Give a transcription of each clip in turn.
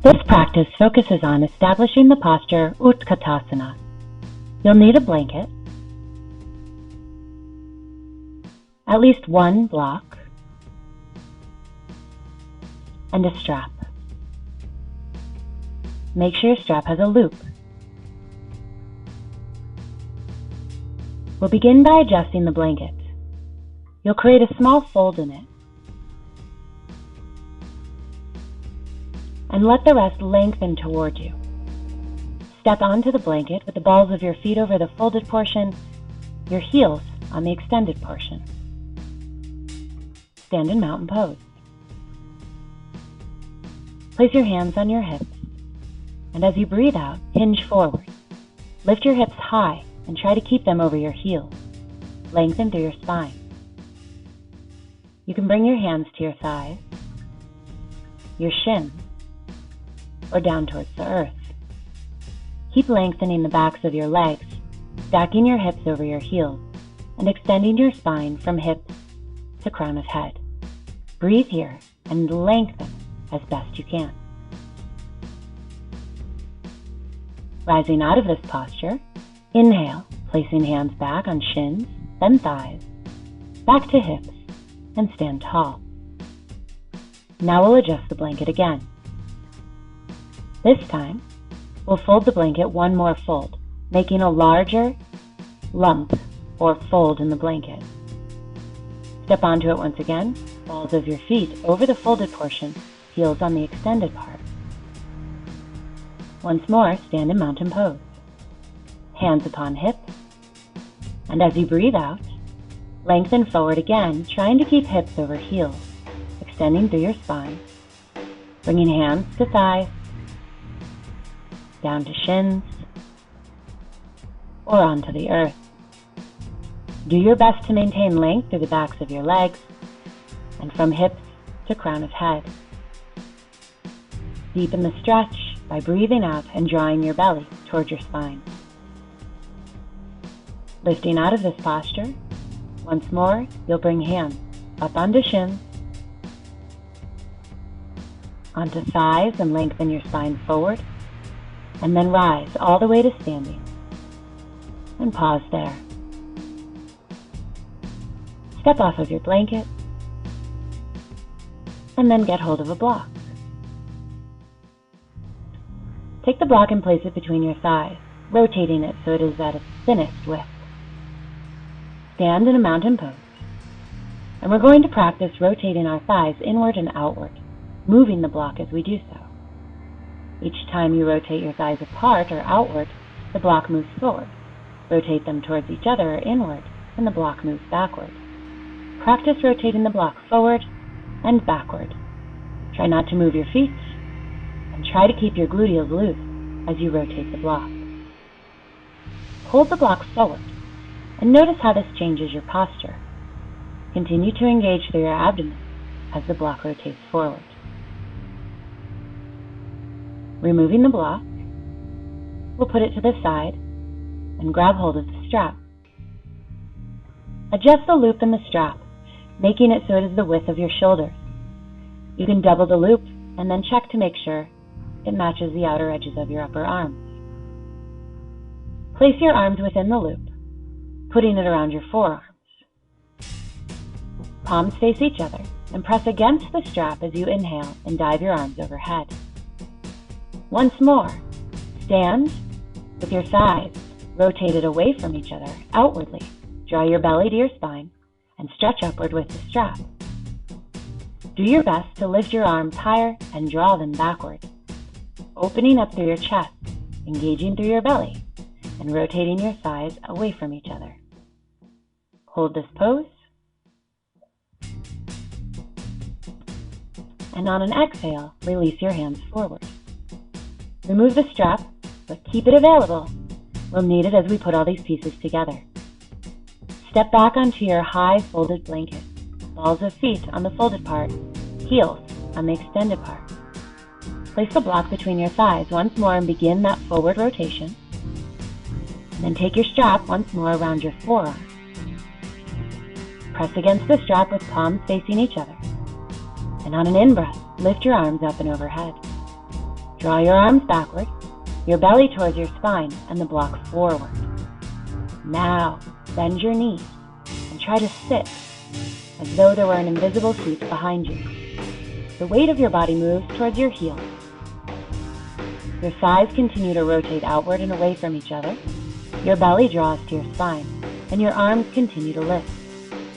This practice focuses on establishing the posture Utkatasana. You'll need a blanket, at least one block, and a strap. Make sure your strap has a loop. We'll begin by adjusting the blanket. You'll create a small fold in it and let the rest lengthen toward you. Step onto the blanket with the balls of your feet over the folded portion, your heels on the extended portion. Stand in mountain pose. Place your hands on your hips, and as you breathe out, hinge forward. Lift your hips high and try to keep them over your heels. Lengthen through your spine. You can bring your hands to your thighs, your shins, or down towards the earth. Keep lengthening the backs of your legs, stacking your hips over your heels, and extending your spine from hips to crown of head. Breathe here and lengthen as best you can. Rising out of this posture, inhale, placing hands back on shins, then thighs, back to hips, and stand tall. Now we'll adjust the blanket again. This time, we'll fold the blanket one more fold, making a larger lump or fold in the blanket. Step onto it once again, balls of your feet over the folded portion, heels on the extended part. Once more, stand in mountain pose. Hands upon hips, and as you breathe out, lengthen forward again, trying to keep hips over heels, extending through your spine, bringing hands to thighs, down to shins, or onto the earth. Do your best to maintain length through the backs of your legs, and from hips to crown of head. Deepen the stretch by breathing out and drawing your belly towards your spine. Lifting out of this posture, once more, you'll bring hands up onto shins, onto thighs and lengthen your spine forward, and then rise all the way to standing. And pause there. Step off of your blanket, and then get hold of a block. Take the block and place it between your thighs, rotating it so it is at its thinnest width. Stand in a mountain pose, and we're going to practice rotating our thighs inward and outward, moving the block as we do so. Each time you rotate your thighs apart or outward, the block moves forward. Rotate them towards each other or inward, and the block moves backward. Practice rotating the block forward and backward. Try not to move your feet, and try to keep your gluteals loose as you rotate the block. Hold the block forward, and notice how this changes your posture. Continue to engage through your abdomen as the block rotates forward. Removing the block, we'll put it to the side and grab hold of the strap. Adjust the loop in the strap, making it so it is the width of your shoulders. You can double the loop and then check to make sure it matches the outer edges of your upper arms. Place your arms within the loop, putting it around your forearms. Palms face each other and press against the strap as you inhale and dive your arms overhead. Once more, stand with your thighs rotated away from each other outwardly. Draw your belly to your spine and stretch upward with the strap. Do your best to lift your arms higher and draw them backward, opening up through your chest, engaging through your belly, and rotating your thighs away from each other. Hold this pose, and on an exhale, release your hands forward. Remove the strap, but keep it available. We'll need it as we put all these pieces together. Step back onto your high folded blanket, balls of feet on the folded part, heels on the extended part. Place the block between your thighs once more and begin that forward rotation. And then take your strap once more around your forearm. Press against the strap with palms facing each other. And on an in-breath, lift your arms up and overhead. Draw your arms backward, your belly towards your spine, and the block forward. Now, bend your knees and try to sit as though there were an invisible seat behind you. The weight of your body moves towards your heels. Your thighs continue to rotate outward and away from each other. Your belly draws to your spine, and your arms continue to lift.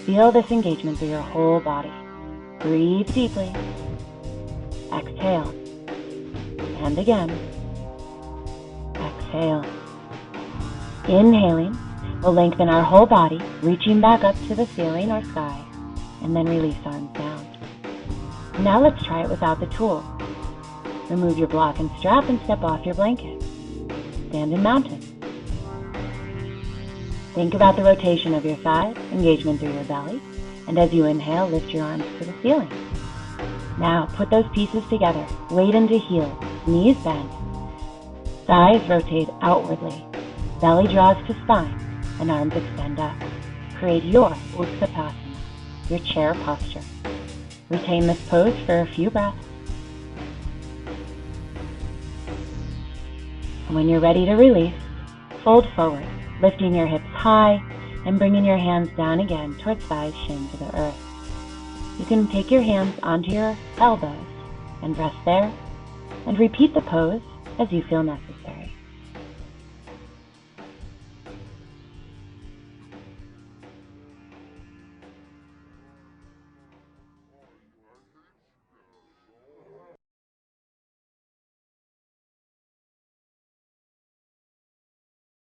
Feel this engagement through your whole body. Breathe deeply. Exhale. And again. Exhale. Inhaling, we'll lengthen our whole body, reaching back up to the ceiling or sky, and then release arms down. Now let's try it without the tool. Remove your block and strap and step off your blanket. Stand in mountain. Think about the rotation of your thighs, engagement through your belly, and as you inhale, lift your arms to the ceiling. Now put those pieces together, weight into heels, knees bend. Thighs rotate outwardly, belly draws to spine, and arms extend up. Create your Utkatasana, your chair posture. Retain this pose for a few breaths. And when you're ready to release, fold forward, lifting your hips high and bringing your hands down again towards thighs, shin to the earth. You can take your hands onto your elbows and rest there and repeat the pose as you feel necessary.